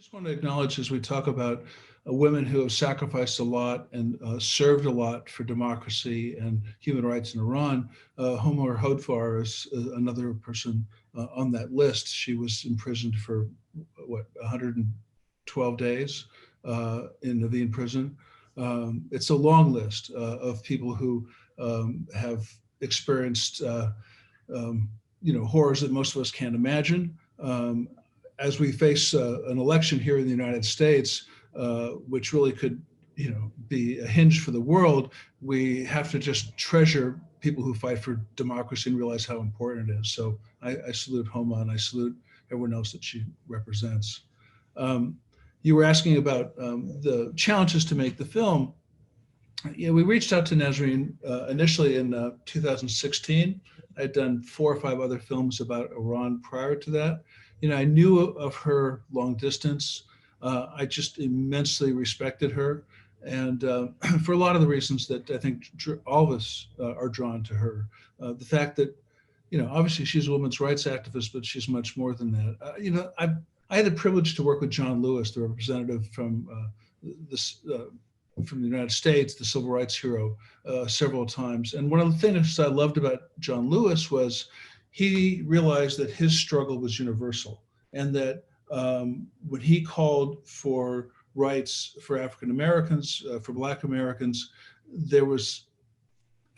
just want to acknowledge as we talk about women who have sacrificed a lot and served a lot for democracy and human rights in Iran. Homa Hoodfar is another person on that list. She was imprisoned for 112 days in Naveen prison. It's a long list of people who have experienced horrors that most of us can't imagine. As we face an election here in the United States, which really could, be a hinge for the world, we have to just treasure people who fight for democracy and realize how important it is. So I salute Homa and I salute everyone else that she represents. You were asking about the challenges to make the film. Yeah, we reached out to Nasrin initially in 2016. I'd done 4 or 5 other films about Iran prior to that. I knew of her long distance. I just immensely respected her. And for a lot of the reasons that I think all of us are drawn to her. The fact that, obviously she's a women's rights activist, but she's much more than that. I had the privilege to work with John Lewis, the representative from the United States, the civil rights hero, several times. And one of the things I loved about John Lewis was he realized that his struggle was universal, and that when he called for rights for African Americans, for Black Americans, there was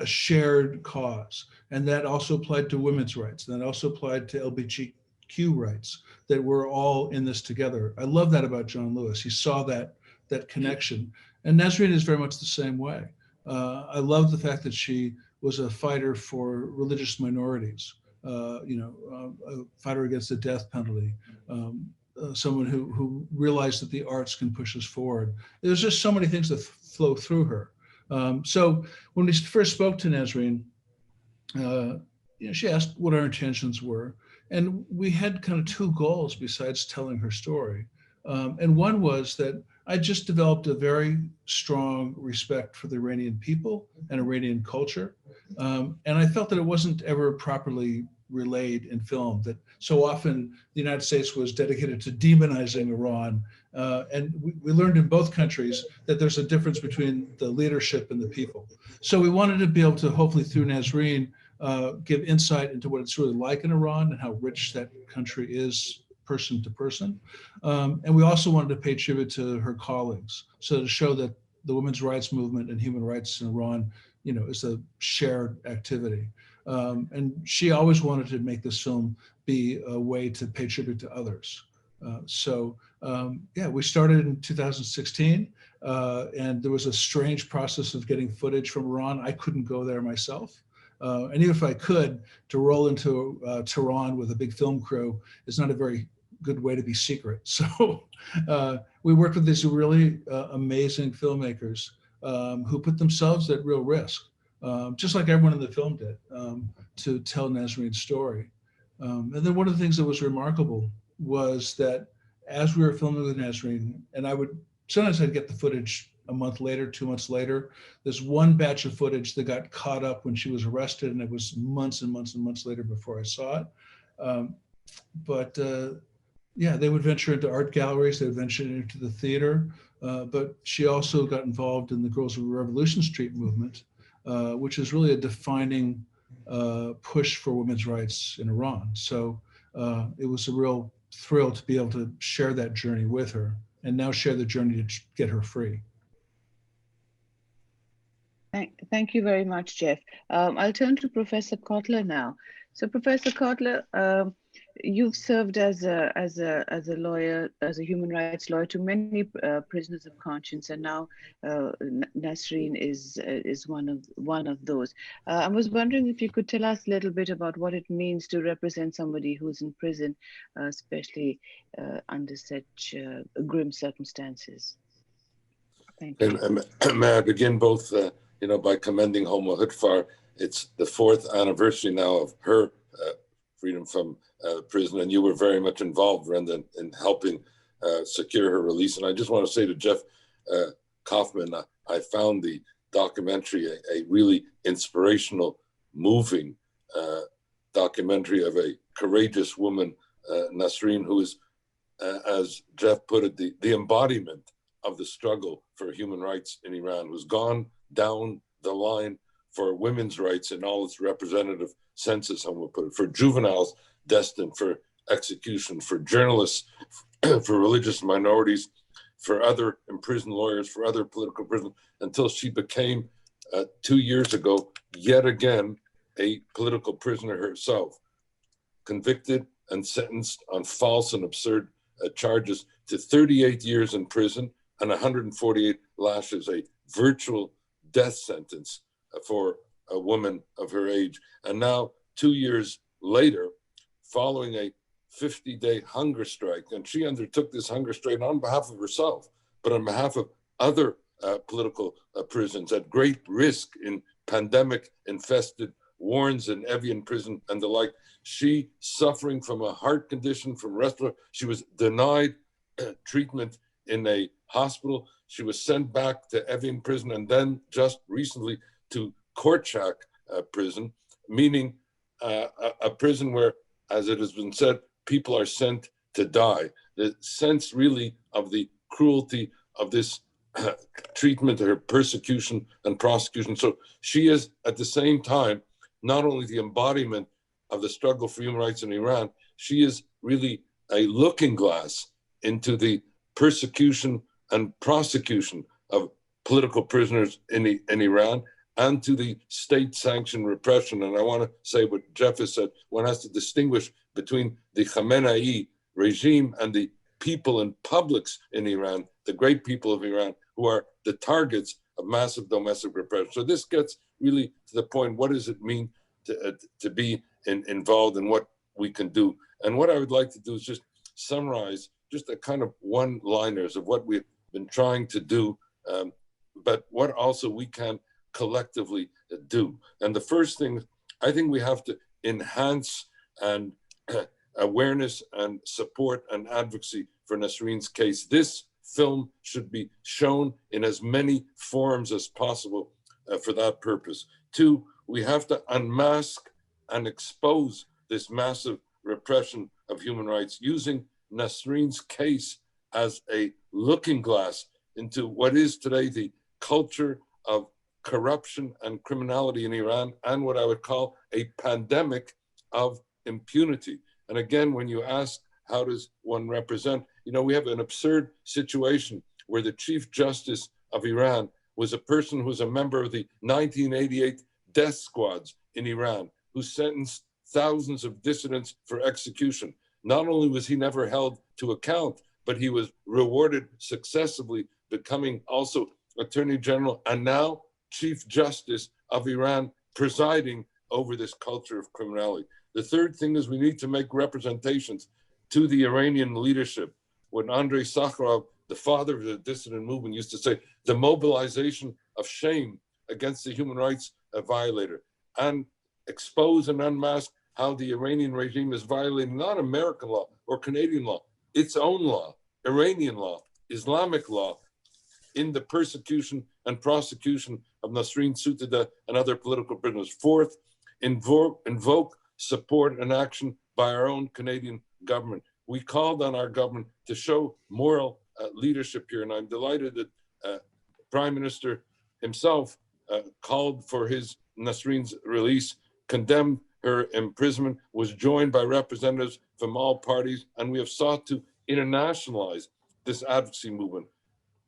a shared cause. And that also applied to women's rights. And that also applied to LGBTQ rights, that we're all in this together. I love that about John Lewis. He saw that connection. And Nasrin is very much the same way. I love the fact that she was a fighter for religious minorities, a fighter against the death penalty, someone who realized that the arts can push us forward. There's just so many things that flow through her. So when we first spoke to Nasrin, she asked what our intentions were. And we had kind of 2 goals besides telling her story. And one was that I just developed a very strong respect for the Iranian people and Iranian culture. And I felt that it wasn't ever properly relayed in film, that so often the United States was dedicated to demonizing Iran. And we learned in both countries that there's a difference between the leadership and the people. So we wanted to be able to, hopefully through Nasrin, give insight into what it's really like in Iran and how rich that country is person to person. And we also wanted to pay tribute to her colleagues. So to show that the women's rights movement and human rights in Iran, is a shared activity. And she always wanted to make this film be a way to pay tribute to others. We started in 2016, and there was a strange process of getting footage from Iran. I couldn't go there myself. And even if I could, to roll into Tehran with a big film crew is not a very good way to be secret. So we worked with these really amazing filmmakers who put themselves at real risk, just like everyone in the film did, to tell Nasrin's story. And then one of the things that was remarkable was that as we were filming with Nasrin, and sometimes I'd get the footage a month later, 2 months later. There's one batch of footage that got caught up when she was arrested, and it was months and months and months later before I saw it. They would venture into art galleries, they would venture into the theater, but she also got involved in the Girls of Revolution Street movement, which is really a defining push for women's rights in Iran. So it was a real thrill to be able to share that journey with her, and now share the journey to get her free. Thank you very much, Jeff. I'll turn to Professor Cotler now. So, Professor Cotler, you've served as a lawyer, as a human rights lawyer to many prisoners of conscience, and now Nasrin is one of those. I was wondering if you could tell us a little bit about what it means to represent somebody who's in prison, especially under such grim circumstances. Thank you. And may I begin both, by commending Homa Hoodfar. It's the 4th anniversary now of her freedom from prison, and you were very much involved, Vrinda, in helping secure her release. And I just want to say to Jeff Kaufman, I found the documentary a really inspirational, moving documentary of a courageous woman, Nasrin, who is as Jeff put it, the embodiment of the struggle for human rights in Iran, who's gone down the line for women's rights in all its representative senses, I'm going to put it, for juveniles destined for execution, for journalists, for religious minorities, for other imprisoned lawyers, for other political prisoners, until she became, 2 years ago, yet again, a political prisoner herself, convicted and sentenced on false and absurd charges to 38 years in prison and 148 lashes, a virtual death sentence for a woman of her age. And now, 2 years later, following a 50-day hunger strike, and she undertook this hunger strike not on behalf of herself, but on behalf of other political prisons at great risk in pandemic-infested warrens in Evian prison and the like. She, suffering from a heart condition, from respiratory, she was denied treatment in a hospital. She was sent back to Evian prison and then just recently to Korchak prison, meaning a prison where, as it has been said, people are sent to die. The sense really of the cruelty of this treatment, her persecution and prosecution. So she is at the same time not only the embodiment of the struggle for human rights in Iran, she is really a looking glass into the persecution and prosecution of political prisoners in Iran and to the state-sanctioned repression. And I want to say what Jeff has said, one has to distinguish between the Khamenei regime and the people and publics in Iran, the great people of Iran, who are the targets of massive domestic repression. So this gets really to the point, what does it mean to be involved in what we can do? And what I would like to do is just summarize just a kind of one-liners of what we've been trying to do, but what also we can collectively do. And the first thing, I think we have to enhance and awareness and support and advocacy for Nasrin's case. This film should be shown in as many forms as possible for that purpose. Two, we have to unmask and expose this massive repression of human rights using Nasrin's case as a looking glass into what is today the culture of corruption and criminality in Iran, and what I would call a pandemic of impunity. And again, when you ask, how does one represent? You know, we have an absurd situation where the Chief Justice of Iran was a person who was a member of the 1988 death squads in Iran, who sentenced thousands of dissidents for execution. Not only was he never held to account, but he was rewarded successively, becoming also Attorney General and now Chief Justice of Iran, presiding over this culture of criminality. The third thing is we need to make representations to the Iranian leadership. When Andrei Sakharov, the father of the dissident movement, used to say, the mobilization of shame against the human rights violator, and expose and unmask how the Iranian regime is violating not American law or Canadian law, its own law, Iranian law, Islamic law, in the persecution and prosecution of Nasrin Sotoudeh and other political prisoners. Fourth, invoke support and action by our own Canadian government. We called on our government to show moral leadership here, and I'm delighted that Prime Minister himself called for Nasrin's release, condemned her imprisonment, was joined by representatives from all parties, and we have sought to internationalize this advocacy movement.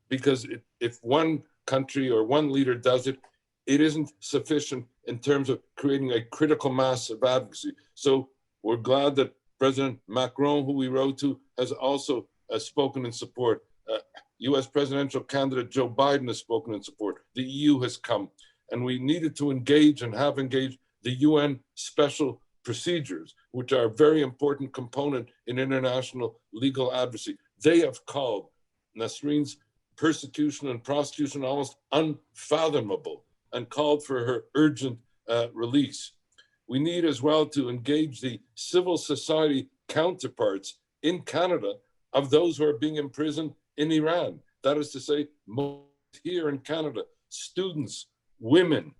Because if one country or one leader does it, it isn't sufficient in terms of creating a critical mass of advocacy. So we're glad that President Macron, who we wrote to, has also spoken in support. US presidential candidate Joe Biden has spoken in support. The EU has come, and we needed to engage and have engaged the UN special procedures, which are a very important component in international legal advocacy. They have called Nasrin's persecution and prosecution almost unfathomable and called for her urgent release. We need as well to engage the civil society counterparts in Canada of those who are being imprisoned in Iran. That is to say, here in Canada, students, women,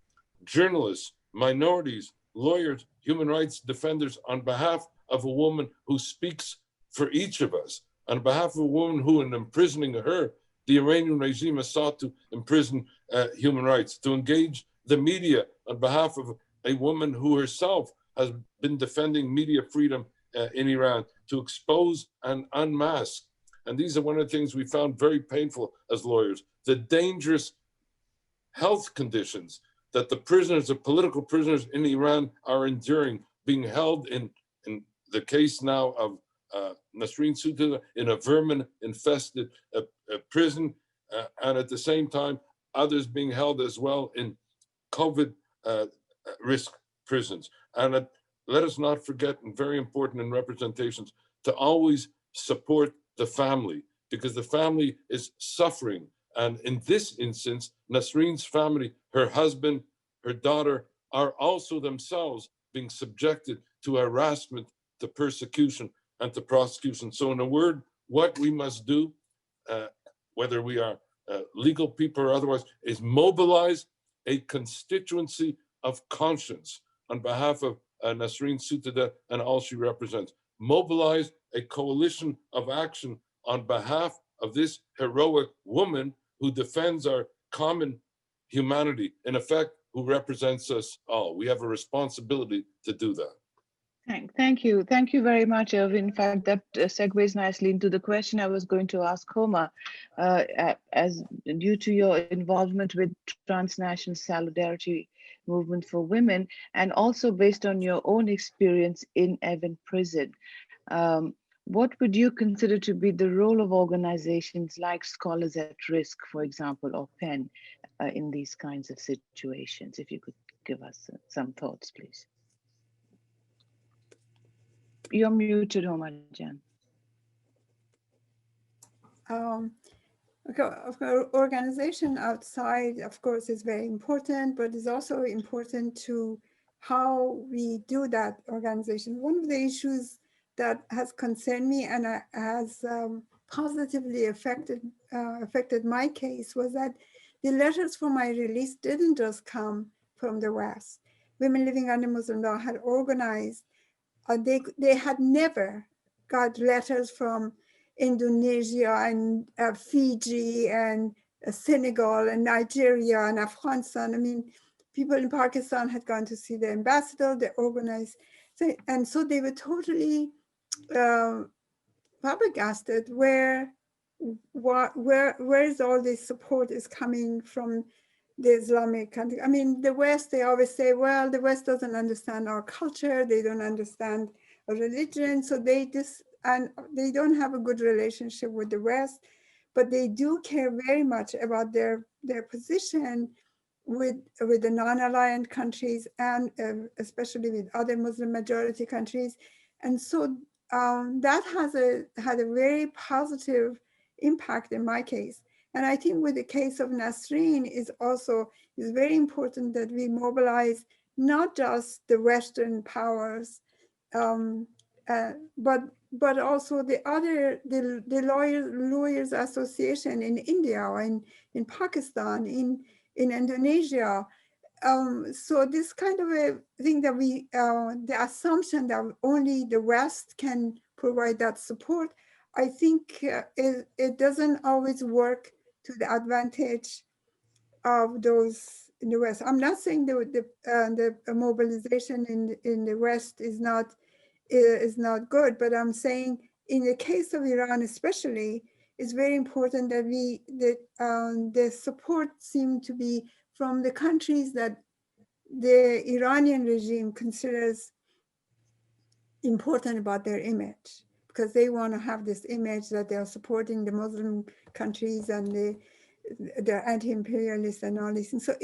journalists, minorities, lawyers, human rights defenders, on behalf of a woman who speaks for each of us, on behalf of a woman who, in imprisoning her, the Iranian regime has sought to imprison human rights, to engage the media on behalf of a woman who herself has been defending media freedom in Iran, to expose and unmask. And these are one of the things we found very painful as lawyers, the dangerous health conditions that the prisoners, the political prisoners in Iran are enduring, being held in the case now of Nasrin Sotoudeh in a vermin-infested prison, and at the same time, others being held as well in COVID risk prisons. And let us not forget, and very important in representations, to always support the family, because the family is suffering. And in this instance, Nasrin's family, her husband, her daughter, are also themselves being subjected to harassment, to persecution, and to prosecution. So in a word, what we must do, whether we are legal people or otherwise, is mobilize a constituency of conscience on behalf of Nasrin Sotoudeh and all she represents. Mobilize a coalition of action on behalf of this heroic woman who defends our common humanity, in effect, who represents us all. We have a responsibility to do that. Thank you. Thank you very much, Irwin. In fact, that segues nicely into the question I was going to ask Homa. As due to your involvement with transnational solidarity movement for women, and also based on your own experience in Evin prison, what would you consider to be the role of organizations like Scholars at Risk, for example, or PEN in these kinds of situations? If you could give us some thoughts, please. You're muted, Homa Jan. Organization outside, of course, is very important, but it's also important to how we do that organization. One of the issues that has concerned me and has positively affected my case was that the letters for my release didn't just come from the West. Women Living Under Muslim Law had organized. They had never got letters from Indonesia and Fiji and Senegal and Nigeria and Afghanistan. I mean, people in Pakistan had gone to see the ambassador, they organized. And so they were totally flabbergasted where is all this support is coming from the Islamic country. I mean, the West, they always say, well, the West doesn't understand our culture, they don't understand our religion, so they don't have a good relationship with the West, but they do care very much about their position with the non-aligned countries and especially with other Muslim majority countries. And so that had a very positive impact in my case. And I think with the case of Nasrin is very important that we mobilize not just the Western powers, but also the Lawyers Association in India or in Pakistan, in Indonesia. So this kind of a thing that the assumption that only the West can provide that support, I think it doesn't always work to the advantage of those in the West. I'm not saying the mobilization in the West is not good, but I'm saying in the case of Iran especially, it's very important that the support seemed to be from the countries that the Iranian regime considers important about their image, because they want to have this image that they are supporting the Muslim countries and they're anti-imperialist and all these things. So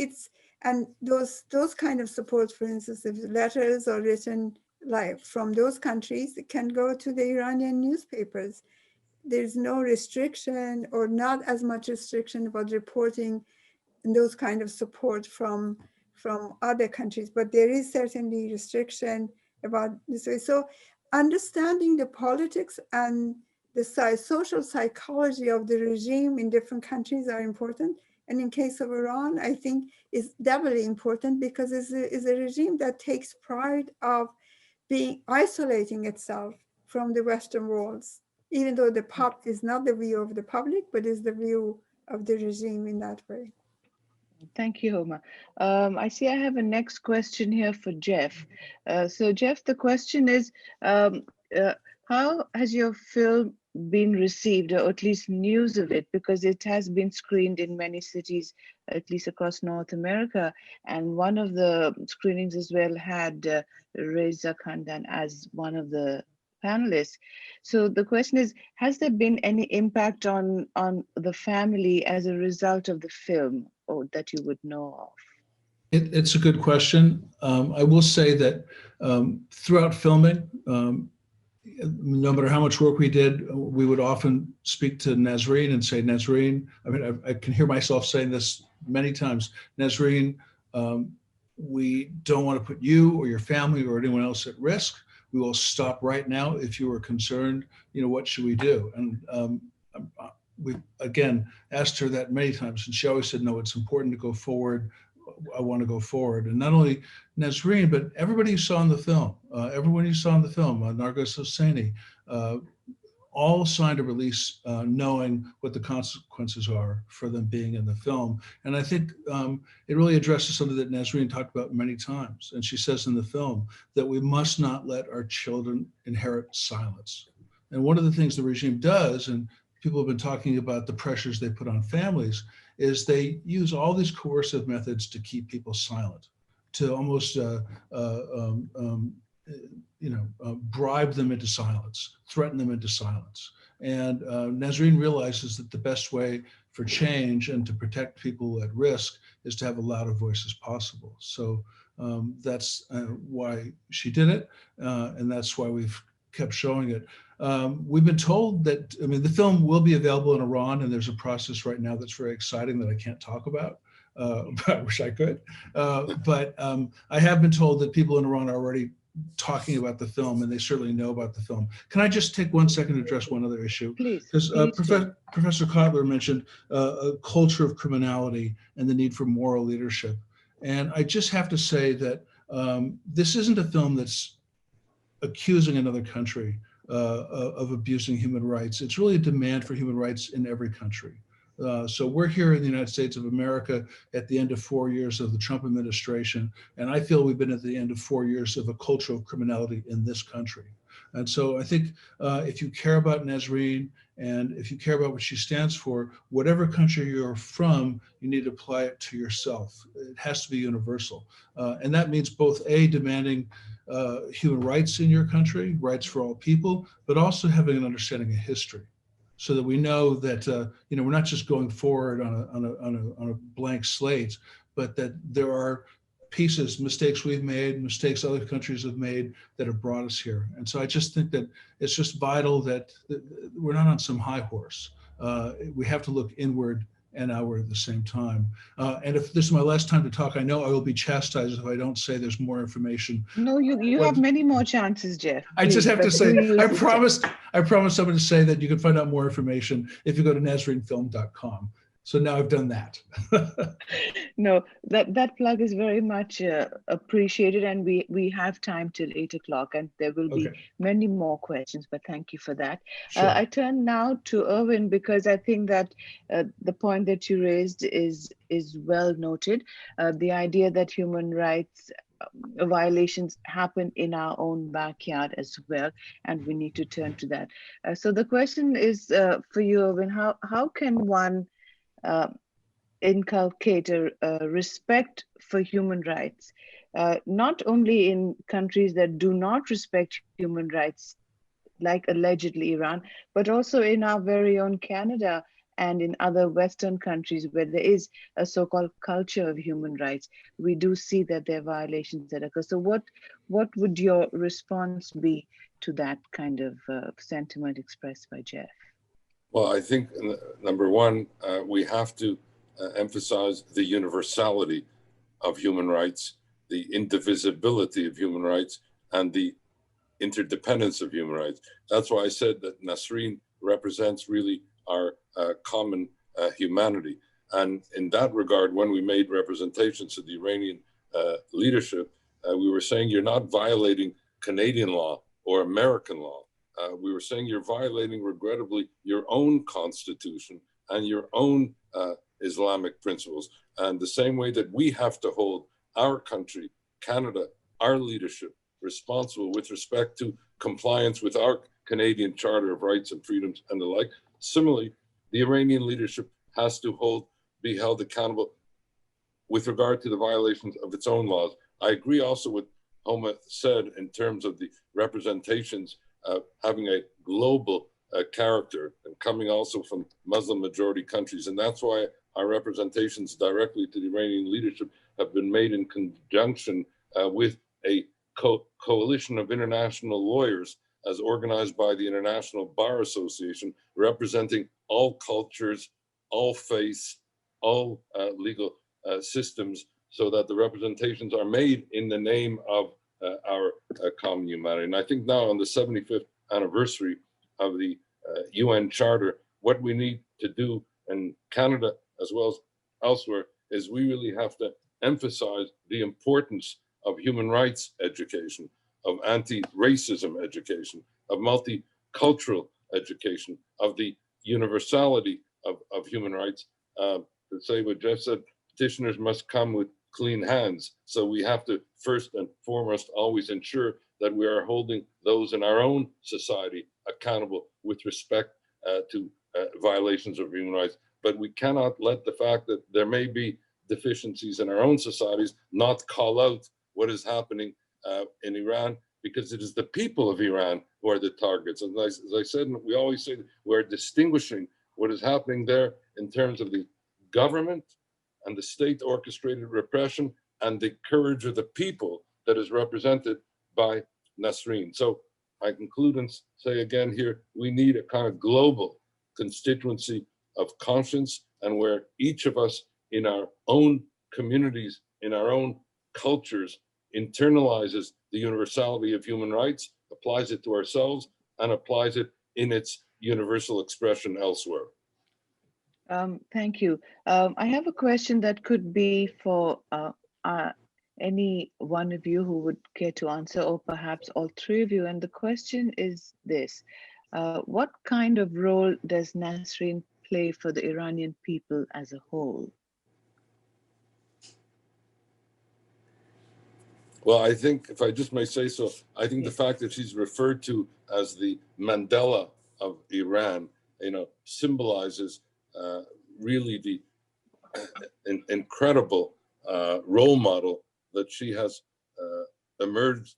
and those kind of support, for instance, if letters are written like from those countries, it can go to the Iranian newspapers. There's no restriction or not as much restriction about reporting those kind of support from other countries, but there is certainly restriction about this way. So understanding the politics and the social psychology of the regime in different countries are important. And in case of Iran, I think is doubly important because it's a regime that takes pride of isolating itself from the Western worlds even though is not the view of the public, but is the view of the regime in that way. Thank you, Homa. I see I have a next question here for Jeff. So Jeff, the question is, how has your film been received, or at least news of it, because it has been screened in many cities, at least across North America, and one of the screenings as well had Reza Khandan as one of the panelists. So the question is, has there been any impact on the family as a result of the film, or that you would know of? It's a good question. I will say that throughout filming, no matter how much work we did, we would often speak to Nasrin and say, Nasrin, I mean, I can hear myself saying this many times, Nasrin, we don't want to put you or your family or anyone else at risk. We will stop right now if you are concerned. You know, what should we do? And we again asked her that many times, and she always said, no, it's important to go forward. I want to go forward. And not only Nasrin, but everybody you saw in the film, everyone you saw in the film, Nargis Hosseini, all signed a release knowing what the consequences are for them being in the film. And I think it really addresses something that Nasrin talked about many times. And she says in the film that we must not let our children inherit silence. And one of the things the regime does, and people have been talking about the pressures they put on families, is they use all these coercive methods to keep people silent, to almost bribe them into silence, threaten them into silence. And Nasrin realizes that the best way for change and to protect people at risk is to have a loud a voice as possible. So that's why she did it, and that's why we've kept showing it. We've been told that, I mean, the film will be available in Iran, and there's a process right now that's very exciting that I can't talk about. I wish I could. But I have been told that people in Iran are already talking about the film, and they certainly know about the film. Can I just take 1 second to address one other issue? Please. Because Professor Cotler mentioned a culture of criminality and the need for moral leadership. And I just have to say that this isn't a film that's accusing another country of abusing human rights. It's really a demand for human rights in every country. So we're here in the United States of America at the end of 4 years of the Trump administration, and I feel we've been at the end of 4 years of a culture of criminality in this country. And so I think if you care about Nasrin, and if you care about what she stands for, whatever country you're from, you need to apply it to yourself. It has to be universal. And that means both demanding human rights in your country, rights for all people, but also having an understanding of history, so that we know that we're not just going forward on a blank slate, but that there are pieces, mistakes we've made, mistakes other countries have made that have brought us here. And so I just think that it's just vital that we're not on some high horse. We have to look inward and outward at the same time. And if this is my last time to talk, I know I will be chastised if I don't say there's more information. No, you have many more chances, Jeff. I just have to say, I promised someone to say that you can find out more information if you go to nasrinfilm.com. So now I've done that. No, that plug is very much appreciated, and we have time till 8 o'clock, and there will be many more questions, but thank you for that. Sure. I turn now to Irwin, because I think that the point that you raised is well noted. The idea that human rights violations happen in our own backyard as well, and we need to turn to that. So the question is for you, Irwin, how can one inculcate a respect for human rights, not only in countries that do not respect human rights, like allegedly Iran, but also in our very own Canada and in other Western countries where there is a so-called culture of human rights. We do see that there are violations that occur. So what would your response be to that kind of sentiment expressed by Jeff? Well, I think number one, we have to emphasize the universality of human rights, the indivisibility of human rights, and the interdependence of human rights. That's why I said that Nasrin represents really our common humanity. And in that regard, when we made representations to the Iranian leadership, we were saying, you're not violating Canadian law or American law. we were saying you're violating, regrettably, your own constitution and your own Islamic principles. And the same way that we have to hold our country, Canada, our leadership responsible with respect to compliance with our Canadian Charter of Rights and Freedoms and the like, similarly, the Iranian leadership has to be held accountable with regard to the violations of its own laws. I agree also with Homa said in terms of the representations having a global character and coming also from Muslim majority countries. And that's why our representations directly to the Iranian leadership have been made in conjunction with a coalition of international lawyers as organized by the International Bar Association, representing all cultures, all faiths, all legal systems, so that the representations are made in the name of our common humanity. And I think now on the 75th anniversary of the UN Charter, what we need to do in Canada as well as elsewhere is we really have to emphasize the importance of human rights education, of anti-racism education, of multicultural education, of the universality of human rights. To say what Jeff said, petitioners must come with clean hands. So we have to first and foremost always ensure that we are holding those in our own society accountable with respect to violations of human rights. But we cannot let the fact that there may be deficiencies in our own societies not call out what is happening in Iran, because it is the people of Iran who are the targets. And as I said, we always say we're distinguishing what is happening there in terms of the government and the state orchestrated repression and the courage of the people that is represented by Nasrin. So I conclude and say again here, we need a kind of global constituency of conscience, and where each of us in our own communities, in our own cultures, internalizes the universality of human rights, applies it to ourselves, and applies it in its universal expression elsewhere. Thank you. I have a question that could be for any one of you who would care to answer, or perhaps all three of you. And the question is this: what kind of role does Nasrin play for the Iranian people as a whole? Well, I think, if I just may say so, I think the fact that she's referred to as the Mandela of Iran, symbolizes really the incredible role model that she has emerged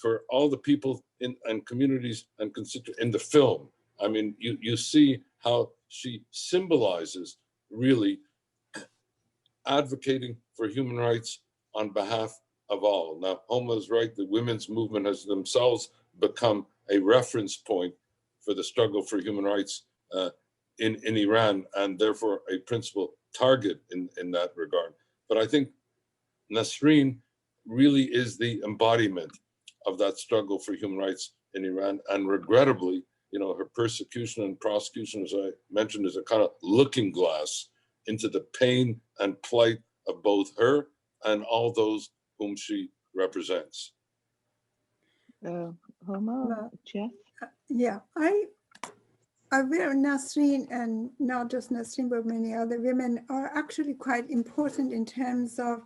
for all the people and communities and constituents in the film. I mean, you see how she symbolizes really advocating for human rights on behalf of all. Now, Homa is right, the women's movement has themselves become a reference point for the struggle for human rights in Iran, and therefore a principal target in that regard. But I think Nasrin really is the embodiment of that struggle for human rights in Iran, and regrettably, her persecution and prosecution, as I mentioned, is a kind of looking glass into the pain and plight of both her and all those whom she represents. Homa, Jeff? Yeah, I wear Nasrin, and not just Nasrin, but many other women are actually quite important in terms of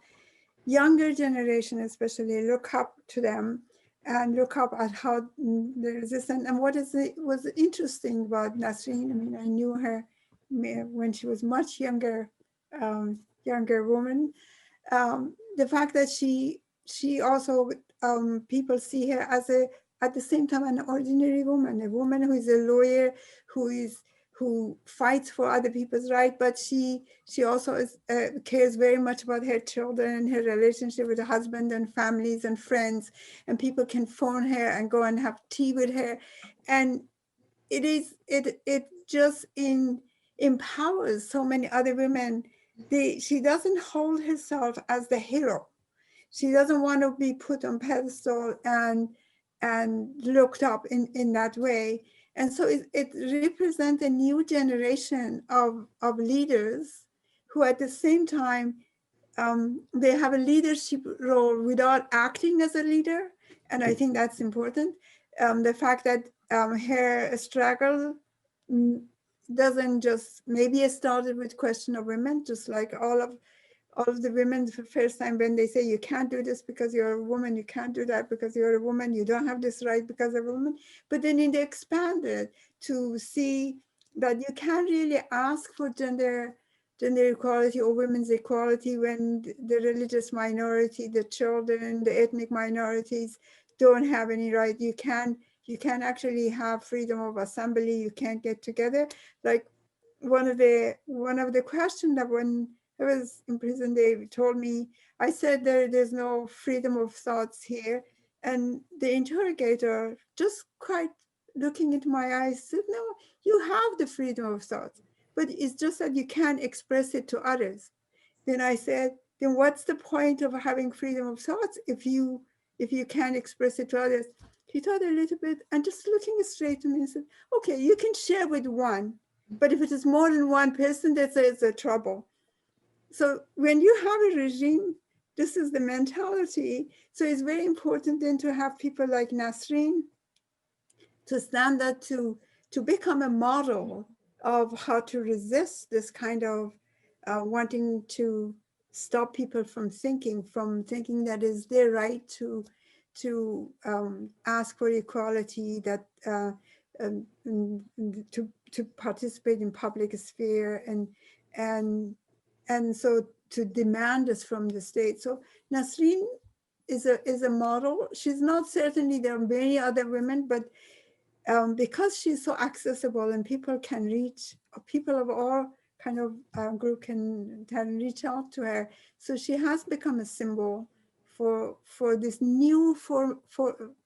younger generation, especially look up to them and look up at how the resistance. And what was interesting about Nasrin, I mean, I knew her when she was much younger woman. The fact that she also, people see her as at the same time, an ordinary woman, a woman who is a lawyer, who fights for other people's rights, but she also cares very much about her children and her relationship with her husband and families and friends, and people can phone her and go and have tea with her. And it just empowers so many other women. She doesn't hold herself as the hero. She doesn't want to be put on pedestal and looked up in that way. And so it represents a new generation of leaders who at the same time, they have a leadership role without acting as a leader. And I think that's important. The fact that her struggle doesn't just, maybe it started with question of women, just like all of the women for the first time when they say you can't do this because you're a woman, you can't do that because you're a woman, you don't have this right because of a woman. But then it expanded to see that you can't really ask for gender equality or women's equality when the religious minority, the children, the ethnic minorities don't have any right. You can't actually have freedom of assembly. You can't get together. Like one of the questions that when I was in prison, they told me, I said there's no freedom of thoughts here. And the interrogator, just quite looking into my eyes, said, no, you have the freedom of thoughts, but it's just that you can't express it to others. Then I said, then what's the point of having freedom of thoughts if you can't express it to others? He thought a little bit and just looking straight to me and said, okay, you can share with one, but if it is more than one person, that's a trouble. So when you have a regime, this is the mentality. So it's very important then to have people like Nasrin to stand up to become a model of how to resist this kind of wanting to stop people from thinking that is their right to ask for equality, that to participate in public sphere and so to demand this from the state. So Nasrin is a model. She's not, certainly there are many other women, but because she's so accessible and people can reach, people of all kind of group can reach out to her. So she has become a symbol for this new for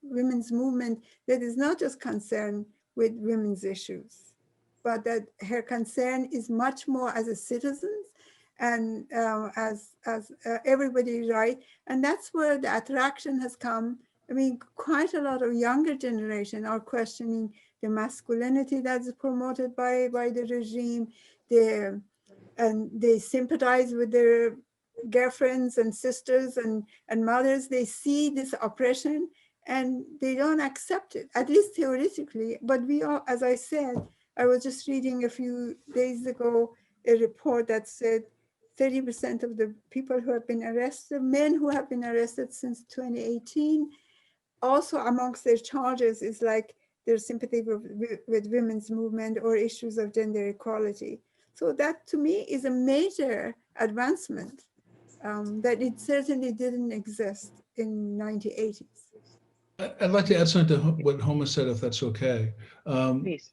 women's movement that is not just concerned with women's issues, but that her concern is much more as a citizen and as everybody's right. And that's where the attraction has come. I mean, quite a lot of younger generation are questioning the masculinity that's promoted by the regime. And they sympathize with their girlfriends and sisters and mothers. They see this oppression and they don't accept it, at least theoretically. But we are, as I said, I was just reading a few days ago a report that said 30% of the people who have been arrested, men who have been arrested since 2018, also amongst their charges is like their sympathy with women's movement or issues of gender equality. So that to me is a major advancement that it certainly didn't exist in 1980s. I'd like to add something to what Homa said, if that's okay. Please.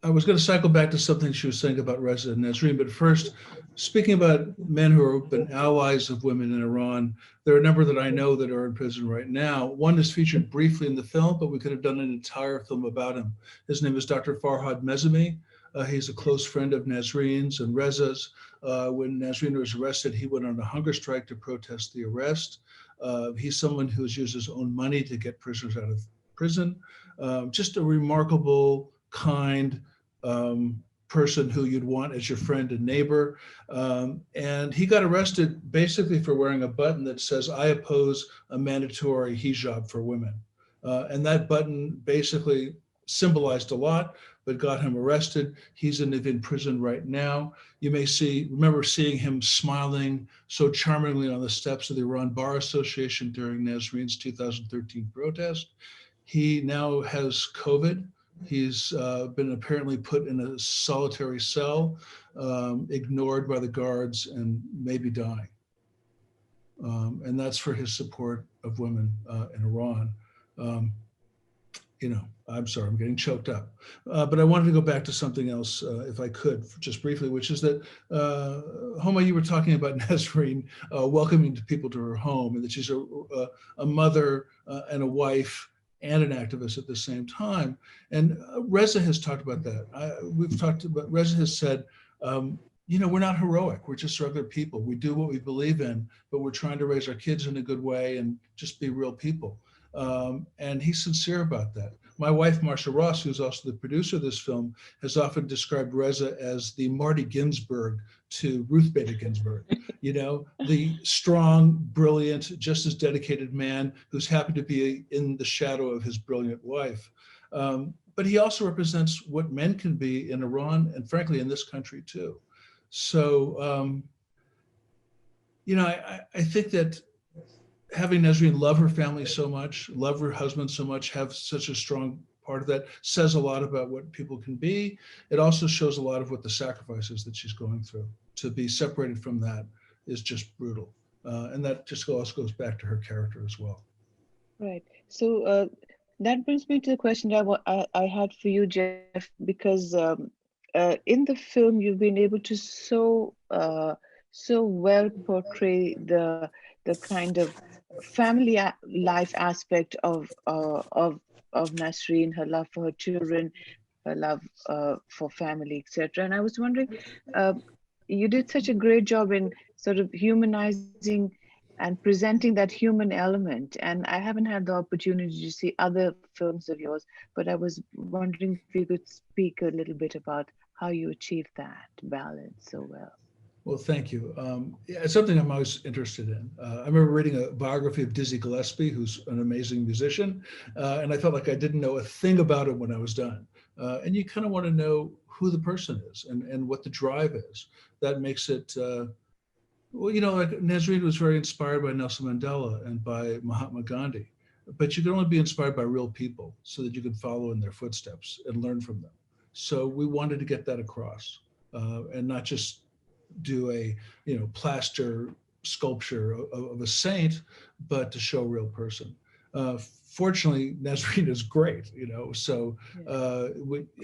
I was going to cycle back to something she was saying about Reza and Nasrin, but first, speaking about men who have been allies of women in Iran, there are a number that I know that are in prison right now. One is featured briefly in the film, but we could have done an entire film about him. His name is Dr. Farhad Mezami. He's a close friend of Nasrin's and Reza's. When Nasrin was arrested, he went on a hunger strike to protest the arrest. He's someone who's used his own money to get prisoners out of prison. Just a remarkable, kind person who you'd want as your friend and neighbor. And he got arrested basically for wearing a button that says, I oppose a mandatory hijab for women. And that button basically symbolized a lot, but got him arrested. He's in prison right now. You may remember seeing him smiling so charmingly on the steps of the Iran Bar Association during Nasrin's 2013 protest. He now has COVID. He's been apparently put in a solitary cell, ignored by the guards, and maybe dying. And that's for his support of women in Iran. I'm sorry, I'm getting choked up. But I wanted to go back to something else, if I could, just briefly, which is that, Homa, you were talking about Nasrin welcoming people to her home, and that she's a mother and a wife and an activist at the same time. And Reza has talked about that. Reza has said, we're not heroic, we're just regular people. We do what we believe in, but we're trying to raise our kids in a good way and just be real people. And he's sincere about that. My wife, Marsha Ross, who's also the producer of this film, has often described Reza as the Marty Ginsburg to Ruth Bader Ginsburg, the strong, brilliant, just as dedicated man who's happy to be in the shadow of his brilliant wife. But he also represents what men can be in Iran and frankly in this country too. So, I think that having Nasrin love her family so much, love her husband so much, have such a strong part of that says a lot about what people can be. It also shows a lot of what the sacrifices that she's going through. To be separated from that is just brutal. And that just also goes back to her character as well. Right. So that brings me to the question that I had for you, Jeff, because in the film you've been able to so well portray the kind of family life aspect of Nasrin, her love for her children, her love for family, etc. And I was wondering, you did such a great job in sort of humanizing and presenting that human element. And I haven't had the opportunity to see other films of yours, but I was wondering if you could speak a little bit about how you achieved that balance so well. Well, thank you. Yeah, it's something I'm always interested in. I remember reading a biography of Dizzy Gillespie, who's an amazing musician, and I felt like I didn't know a thing about him when I was done. And you kind of want to know who the person is and what the drive is. That makes it, like Nasrin was very inspired by Nelson Mandela and by Mahatma Gandhi, but you can only be inspired by real people so that you can follow in their footsteps and learn from them. So we wanted to get that across and not just do a plaster sculpture of a saint, but to show a real person. Fortunately, Nasrin is great, so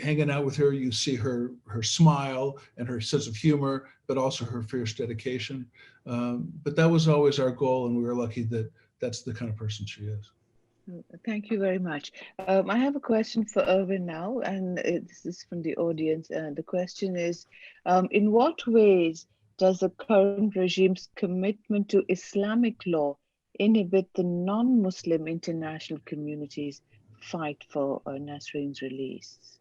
hanging out with her, you see her smile and her sense of humor, but also her fierce dedication. But that was always our goal, and we were lucky that that's the kind of person she is. Thank you very much. I have a question for Irwin now, and this is from the audience. And the question is, in what ways does the current regime's commitment to Islamic law inhibit the non-Muslim international community's fight for Nasrin's release?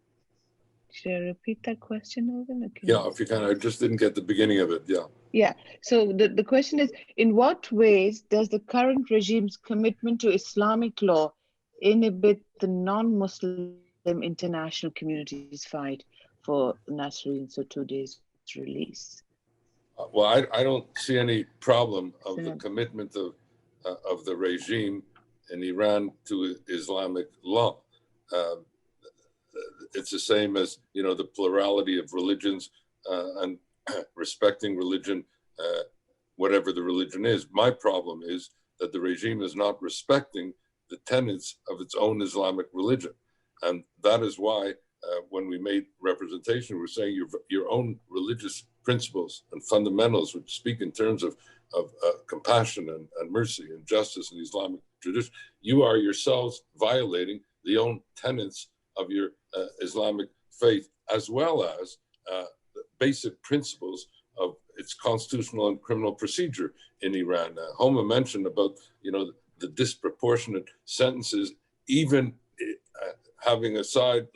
Should I repeat that question, Irwin? Yeah, if you can. I just didn't get the beginning of it. Yeah. Yeah. So the question is, in what ways does the current regime's commitment to Islamic law inhibit the non-Muslim international community's fight for Nasrin Sotoudeh's release? Well, I don't see any problem of the commitment of the regime in Iran to Islamic law. It's the same as the plurality of religions and respecting religion, whatever the religion is. My problem is that the regime is not respecting the tenets of its own Islamic religion. And that is why when we made representation, we're saying your own religious principles and fundamentals, which speak in terms of compassion and mercy and justice in the Islamic tradition, you are yourselves violating the own tenets of your Islamic faith, as well as the basic principles of its constitutional and criminal procedure in Iran. Homa mentioned about the disproportionate sentences, even leaving aside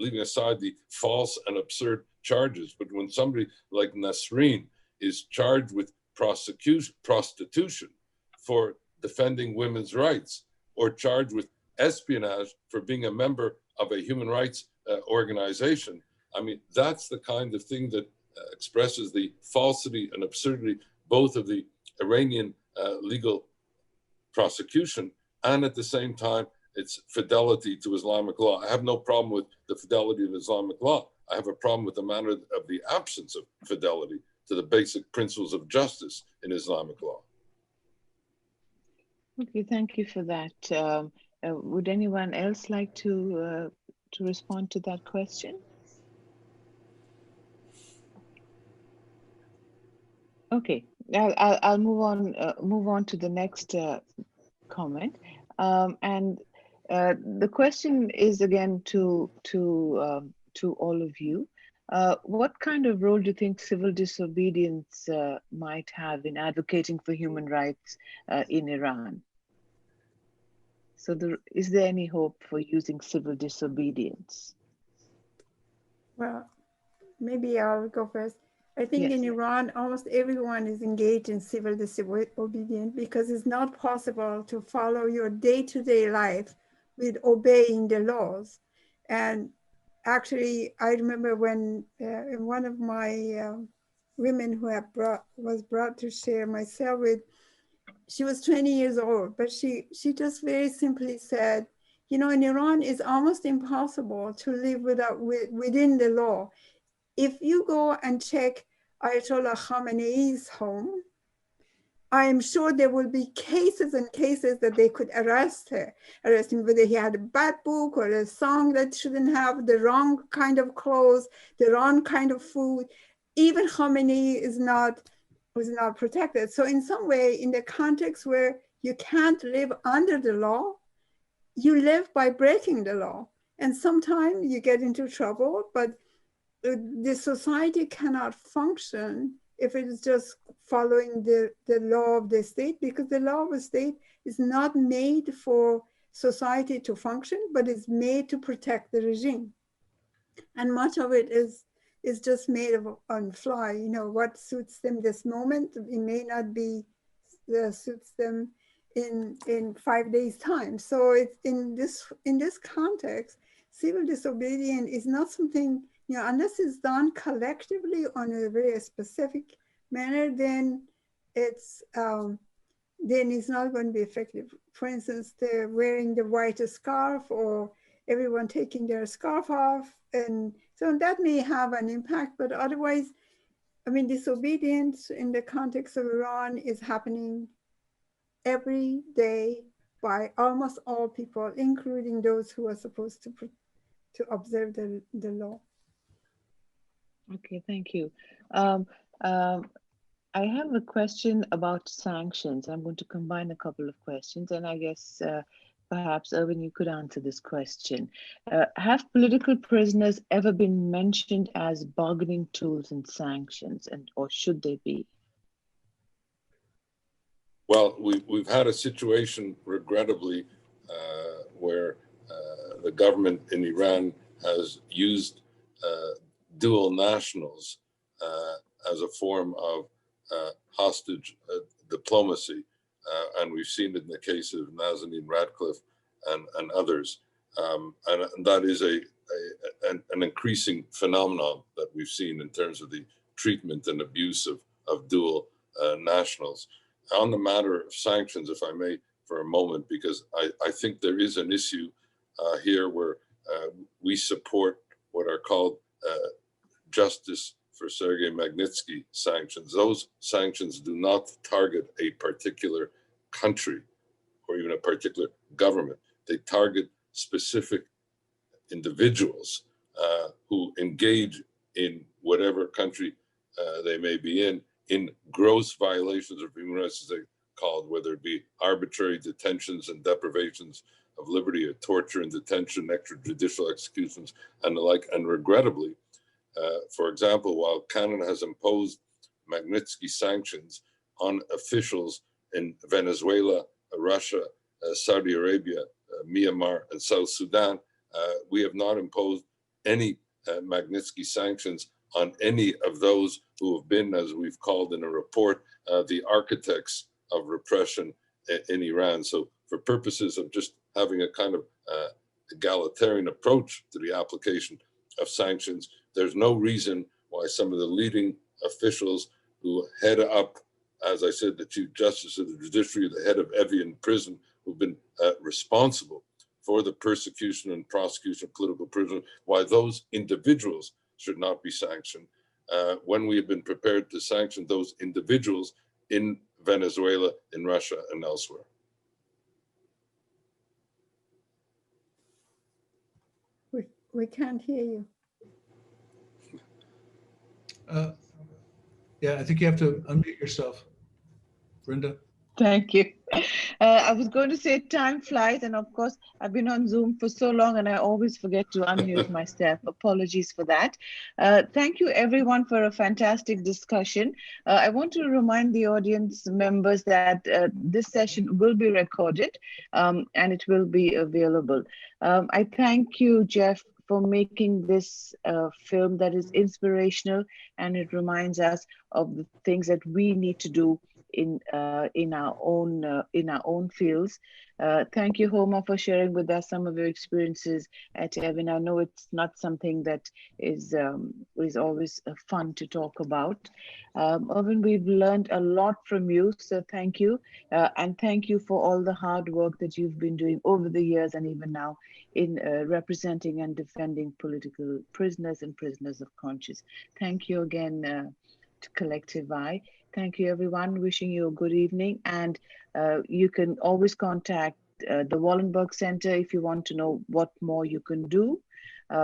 the false and absurd charges. But when somebody like Nasrin is charged with prostitution for defending women's rights, or charged with espionage for being a member of a human rights organization, I mean, that's the kind of thing that expresses the falsity and absurdity both of the Iranian legal prosecution and at the same time its fidelity to Islamic law. I have no problem with the fidelity of Islamic law. I have a problem with the manner of the absence of fidelity to the basic principles of justice in Islamic law. Okay, thank you for that. Would anyone else like to respond to that question? Okay, I'll move on to the next comment. And the question is again to all of you. What kind of role do you think civil disobedience might have in advocating for human rights in Iran? So is there any hope for using civil disobedience? Well, maybe I'll go first. I think Yes. in Iran, almost everyone is engaged in civil disobedience because it's not possible to follow your day-to-day life with obeying the laws. And actually, I remember when one of my women who was brought to share my cell with, she was 20 years old, but she just very simply said, you know, in Iran, it's almost impossible to live within the law. If you go and check Ayatollah Khamenei's home, I am sure there will be cases and cases that they could arrest him, whether he had a bad book or a song that shouldn't have, the wrong kind of clothes, the wrong kind of food. Even Khamenei was not protected. So in some way, in the context where you can't live under the law, you live by breaking the law. And sometimes you get into trouble, but the society cannot function if it is just following the law of the state, because the law of the state is not made for society to function, but is made to protect the regime. And much of it is just made on fly. You know, what suits them this moment, it may not be suits them in 5 days' time. So it's in this context, civil disobedience is not something, you know, unless it's done collectively on a very specific manner, then it's not going to be effective. For instance, they're wearing the white scarf, or everyone taking their scarf off, and so that may have an impact. But otherwise, I mean, disobedience in the context of Iran is happening every day by almost all people, including those who are supposed to observe the law. Okay, thank you. I have a question about sanctions. I'm going to combine a couple of questions, and I guess perhaps, Irwin, you could answer this question. Have political prisoners ever been mentioned as bargaining tools in sanctions, or should they be? Well, we've had a situation, regrettably, where the government in Iran has used dual nationals as a form of hostage diplomacy, and we've seen it in the case of Nasrin Radcliffe and others, and that is an increasing phenomenon that we've seen in terms of the treatment and abuse of dual nationals. On the matter of sanctions, if I may, for a moment, because I think there is an issue here where we support what are called justice for Sergei Magnitsky sanctions. Those sanctions do not target a particular country or even a particular government. They target specific individuals who engage in whatever country they may be in gross violations of human rights, as they called, whether it be arbitrary detentions and deprivations of liberty, or torture and detention, extrajudicial executions, and the like. And regrettably, for example, while Canada has imposed Magnitsky sanctions on officials in Venezuela, Russia, Saudi Arabia, Myanmar, and South Sudan, we have not imposed any Magnitsky sanctions on any of those who have been, as we've called in a report, the architects of repression in Iran. So for purposes of just having a kind of egalitarian approach to the application of sanctions, there's no reason why some of the leading officials who head up, as I said, the Chief Justice of the Judiciary, the head of Evian Prison, who've been responsible for the persecution and prosecution of political prisoners, why those individuals should not be sanctioned, when we have been prepared to sanction those individuals in Venezuela, in Russia, and elsewhere. We can't hear you. Yeah, I think you have to unmute yourself, Vrinda. Thank you. I was going to say time flies, and of course, I've been on Zoom for so long and I always forget to unmute myself. Apologies for that. Thank you, everyone, for a fantastic discussion. I want to remind the audience members that this session will be recorded and it will be available. I thank you, Jeff, for making this film that is inspirational, and it reminds us of the things that we need to do in our own fields. Thank you, Homa, for sharing with us some of your experiences at Irwin. I know it's not something that is always fun to talk about. Irwin, we've learned a lot from you, so thank you. And thank you for all the hard work that you've been doing over the years and even now in representing and defending political prisoners and prisoners of conscience. Thank you again to Collective I. Thank you, everyone. Wishing you a good evening. And you can always contact the Wallenberg Center if you want to know what more you can do.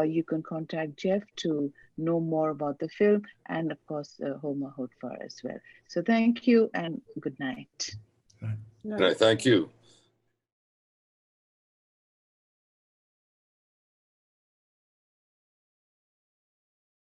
You can contact Jeff to know more about the film, and of course, Homa Hoodfar as well. So thank you and good night. Good night. Thank you.